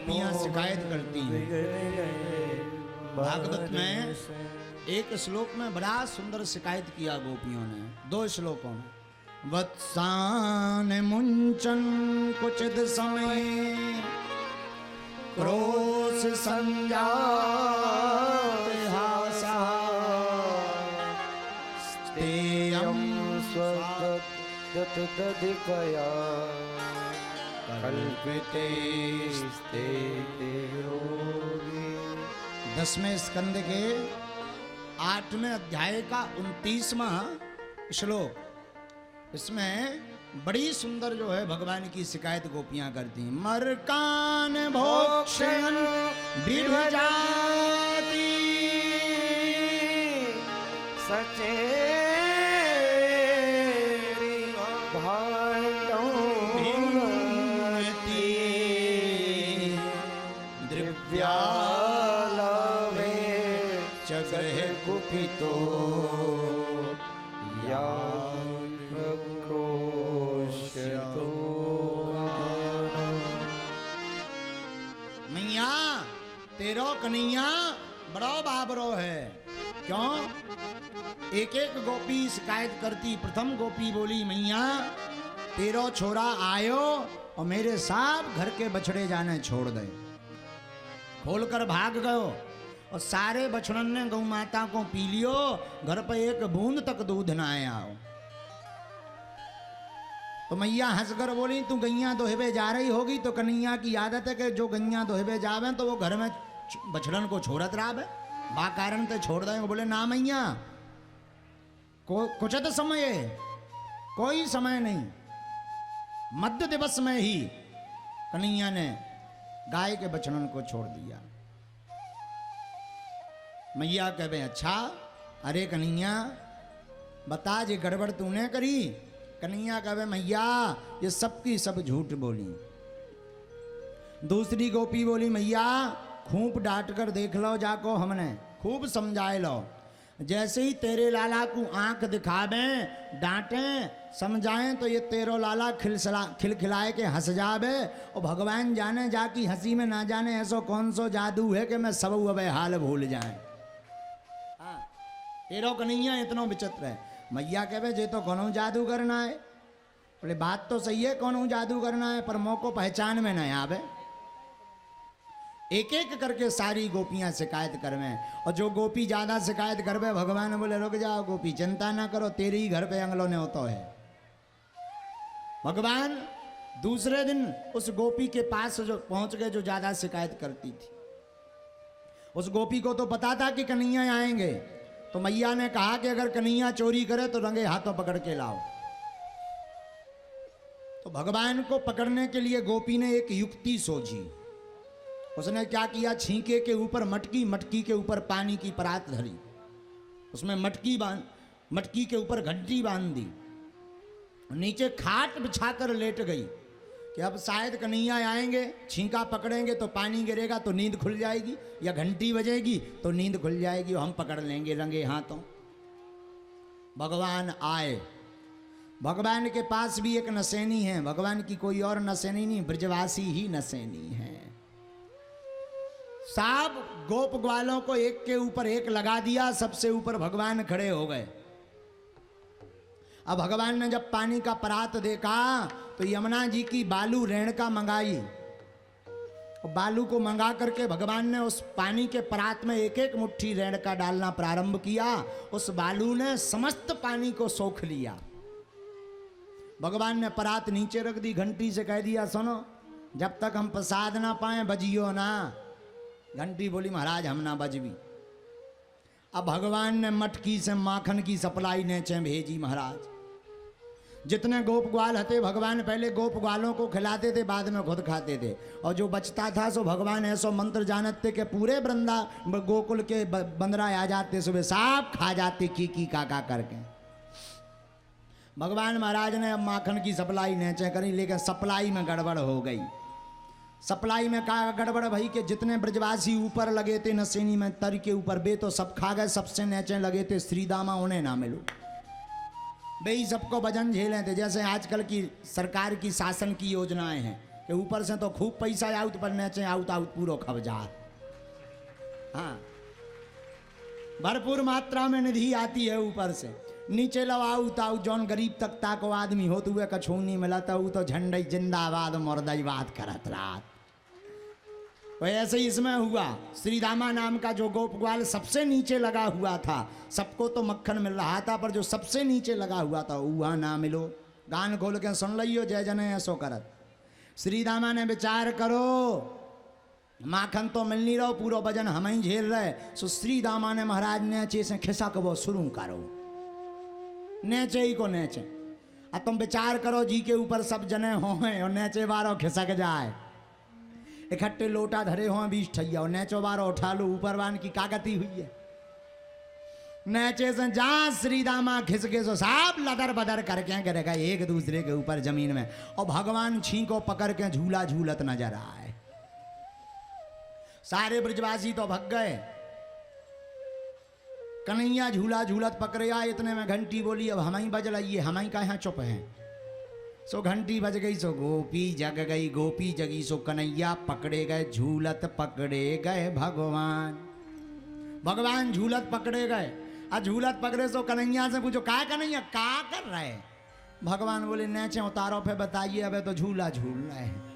गोपियां शिकायत करती हैं। भागवत में एक श्लोक में बड़ा सुंदर शिकायत किया गोपियों ने, 2 श्लोकों में। वत्सान मुंचन कुचित समय क्रोश संजात हासा स्तेयं स्वदधिकया कल्पिते स्ते 10वें स्कंद के 8वें अध्याय का 29वां श्लोक। इसमें बड़ी सुंदर जो है भगवान की शिकायत गोपियां करती हैं। मरकान भोक्षयन विरजाति सचे भांडो भिन्नति द्रव्यालवे च गृह कुपितो या मैया तेरो कन्हैया बड़ो बाबरो है। क्यों? एक एक गोपी शिकायत करती। प्रथम गोपी बोली, मैया तेरो छोरा आयो और मेरे सब घर के बछड़े जाने छोड़ दे, खोलकर भाग गयो और सारे बछड़न ने गौ माता को पी लियो, घर पे एक बूंद तक दूध ना आया हो। तो मैया हंसकर बोली, तू गैया दोहबे जा रही होगी तो कन्हैया की आदत है कि जो गैया दोहबे जावे तो वो घर में बछड़न को छोड़त रहा बा कारण ते छोड़ दे। बोले ना मैया, कुछ तो समय है, कोई समय नहीं। मध्य दिवस में ही कन्हैया ने गाय के बछड़न को छोड़ दिया। मैया कहे, अच्छा अरे कन्हैया बता जे गड़बड़ तूने करी। कन्हैया कहे, मैया ये सब की सब झूठ बोली। दूसरी गोपी बोली, मैया खूब डांट कर देख लो जाको, हमने खूब समझाए लो। जैसे ही तेरे लाला को आंख दिखावे, डांटे, समझाएं तो ये तेरो लाला खिलखिलाए के हंस जावे और भगवान जाने जाकी हंसी में ना जाने ऐसो कौन सो जादू है कि मैं सब अब हाल भूल जाए। तेरो कन्हैया इतनो विचित्र है। मैया कहे, जे तो कोनो जादू करना है। बोले बात तो सही है, कोनो जादू करना है, पर मोको पहचान में न आवे। एक एक करके सारी गोपियां शिकायत करवे और जो गोपी ज्यादा शिकायत करवे भगवान बोले, रुक जाओ गोपी, चिंता ना करो, तेरे ही घर पे अंगलो ने होता है। भगवान दूसरे दिन उस गोपी के पास जो पहुंच गए जो ज्यादा शिकायत करती थी। उस गोपी को तो पता था कि कन्हैया आएंगे, तो मैया ने कहा कि अगर कन्हैया चोरी करे तो रंगे हाथों पकड़ के लाओ। तो भगवान को पकड़ने के लिए गोपी ने एक युक्ति सोची। उसने क्या किया, छींके के ऊपर मटकी, मटकी के ऊपर पानी की परात धरी, उसमें मटकी के ऊपर घंटी बांध दी, नीचे खाट बिछाकर लेट गई कि अब शायद कन्हैया आएंगे, छींका पकड़ेंगे तो पानी गिरेगा तो नींद खुल जाएगी, या घंटी बजेगी तो नींद खुल जाएगी और हम पकड़ लेंगे रंगे हाथों। भगवान आए। भगवान के पास भी एक नसैनी है। भगवान की कोई और नसैनी नहीं, ब्रजवासी ही नसैनी है। सब गोप ग्वालों को एक के ऊपर एक लगा दिया, सबसे ऊपर भगवान खड़े हो गए। अब भगवान ने जब पानी का परात देखा तो यमुना जी की बालू रेणुका मंगाई। बालू को मंगा करके भगवान ने उस पानी के परात में एक एक मुट्ठी रेणुका डालना प्रारंभ किया। उस बालू ने समस्त पानी को सोख लिया। भगवान ने परात नीचे रख दी, घंटी से कह दिया, सुनो जब तक हम प्रसाद ना पाए बजियो ना। घंटी बोली, महाराज हम ना बजवी। अब भगवान ने मटकी से माखन की सप्लाई नीचे भेजी। महाराज जितने गोप ग्वाल हते भगवान पहले गोप ग्वालों को खिलाते थे, बाद में खुद खाते थे, और जो बचता था सो भगवान ऐसो मंत्र जानते कि पूरे वृंदा गोकुल के बंदरा आ जाते, सुबह साफ खा जाते की काका करके। भगवान महाराज ने अब माखन की सप्लाई नीचे करी, लेकिन सप्लाई में गड़बड़ हो गई। सप्लाई में कहा गड़बड़ भाई कि जितने ब्रजवासी ऊपर लगे थे नसेनी में तर के ऊपर, बे तो सब खा गए, सबसे नीचे लगे थे श्रीदामा, उन्हें ना मिलो। बे सबको वजन झेले थे। जैसे आजकल की सरकार की शासन की योजनाएं हैं कि ऊपर से तो खूब पैसा आउत पर नेचे आउत आउत पूरो खबजा। हाँ, भरपूर मात्रा में निधि आती है ऊपर से। नीचे लो आउत आउत जौन गरीब तबका को आदमी हो तो वे कछू नहीं मिला तो वो तो झंडे जिंदाबाद मुर्दाई बात करत रात। वैसे ही इसमें हुआ। श्री दामा नाम का जो गोप ग्वाल सबसे नीचे लगा हुआ था, सबको तो मक्खन मिल रहा था पर जो सबसे नीचे लगा हुआ था वह ना मिलो। गान खोल के सुन लियो जय जने ऐसो करत। श्री दामा ने विचार करो माखन तो मिल नहीं रहो, पूरा वजन हम ही झेल रहे। सो श्री दामा ने महाराज नेचे से खिसा को वो शुरू करो, नेचे ही को नेचे। अब तुम विचार करो जी के ऊपर सब जने हो और नेचे बारो खिसक जाए। इकट्ठे लोटा धरे हो 20 ठैया और नेचो बारो उठा लो, ऊपर वान की कागती हुई है। नेचे से जहां श्री दामा खिसके सो साहब लदर बदर करके गिरेगा एक दूसरे के ऊपर जमीन में, और भगवान छींको पकड़ के झूला झूलत नजर आए। सारे ब्रजवासी तो भग गए। कन्हैया झूला झूलत पकड़े इतने में घंटी बोली अब हम ही बज रही है, हम ही कहाँ चुप हैं। सो घंटी बज गई सो गोपी जग गई, गोपी जगी सो कन्हैया पकड़े गए, झूलत पकड़े गए भगवान। भगवान झूलत पकड़े गए। और झूलत पकड़े सो कन्हैया से पूछो का कन्हैया का कर रहे। भगवान बोले नेचे उतारो पे बताइए, अबे तो झूला झूल रहे हैं।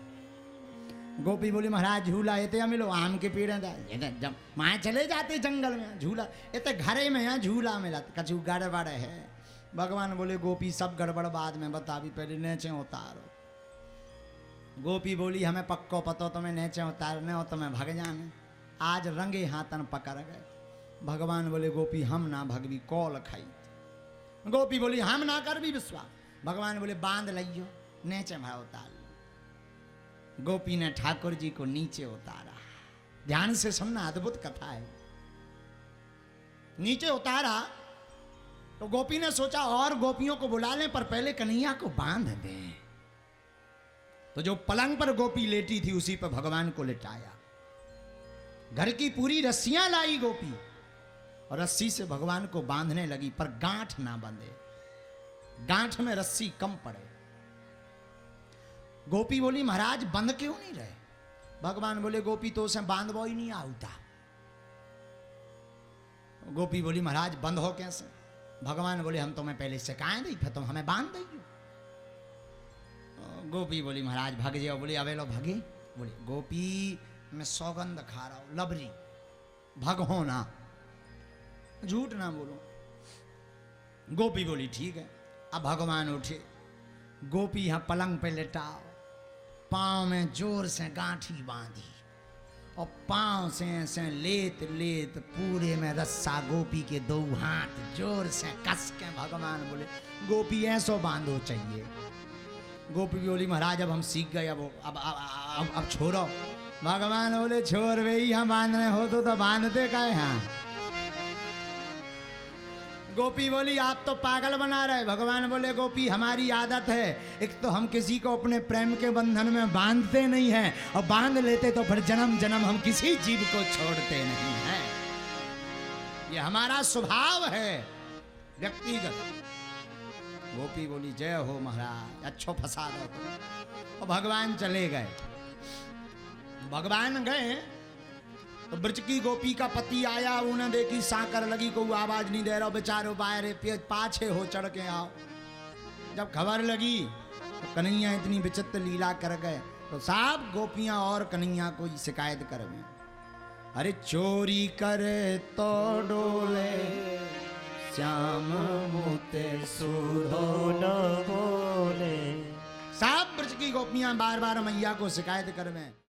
गोपी बोली महाराज झूला ये मिलो आम के पेड़ जब माए चले जाते जंगल में झूला ये घरे में यहाँ झूला मिला कछु गड़बड़ है। भगवान बोले गोपी सब गड़बड़ बाद में बता, भी पहले नेचे उतारो। गोपी बोली हमें पक्को पतो तुम्हें नेचे उतारने हो तुम्हें भग जाने। आज रंगे हाथन पकड़ गए। भगवान बोले गोपी हम ना भगवी कौल खाई। गोपी बोली हम ना कर भी विश्वास। भगवान बोले बांध लियो नेचे भा उतार। गोपी ने ठाकुर जी को नीचे उतारा। ध्यान से सुनना, अद्भुत कथा है। नीचे उतारा तो गोपी ने सोचा और गोपियों को बुला लें पर पहले कन्हैया को बांध दें। तो जो पलंग पर गोपी लेटी थी उसी पर भगवान को लिटाया। घर की पूरी रस्सियां लाई गोपी और रस्सी से भगवान को बांधने लगी, पर गांठ ना बंधे, गांठ में रस्सी कम पड़े। गोपी बोली महाराज बंद क्यों नहीं रहे। भगवान बोले गोपी तो उसे बांधवो ही नहीं आउता। गोपी बोली महाराज बंद हो कैसे। भगवान बोले हम तुम्हें पहले सिखाए दी फिर तुम हमें बांध दी। गोपी बोली महाराज भाग जाओ। बोले अबे लो भागे। बोले गोपी मैं सौगंध खा रहा हूं लबरी, भगो ना, झूठ ना बोलो। गोपी बोली ठीक है। अब भगवान उठे, गोपी यहां पलंग पे लेटाओ, पांव में जोर से गांठी बांधी और पांव से ऐसे लेत लेत पूरे में रस्सा गोपी के दो हाथ जोर से कस के भगवान बोले गोपी ऐसो बांधो चाहिए। गोपी बोली महाराज अब हम सीख गए, अब छोड़ो। भगवान बोले छोड़ भाई, हम बांधने हो तो बांधते का यहाँ। गोपी बोली आप तो पागल बना रहे। भगवान बोले गोपी हमारी आदत है, एक तो हम किसी को अपने प्रेम के बंधन में बांधते नहीं हैं, और बांध लेते तो फिर जन्म जन्म हम किसी जीव को छोड़ते नहीं हैं। ये हमारा स्वभाव है व्यक्तिगत। गोपी बोली जय हो महाराज, अच्छो फंसा दो तुम। और भगवान चले गए। भगवान गए तो ब्रज की गोपी का पति आया, उन्हें देखी साकर लगी, को आवाज नहीं दे रहा, बेचारो बाहर पाछे हो चढ़ के आओ। जब खबर लगी तो कन्हैया इतनी विचित्र लीला कर गए तो साहब गोपियां और कन्हैया को शिकायत कर गए। अरे चोरी करे तो डोले श्याम मोते सूधो न बोले। साहब ब्रज की गोपियां बार बार मैया को शिकायत कर गए।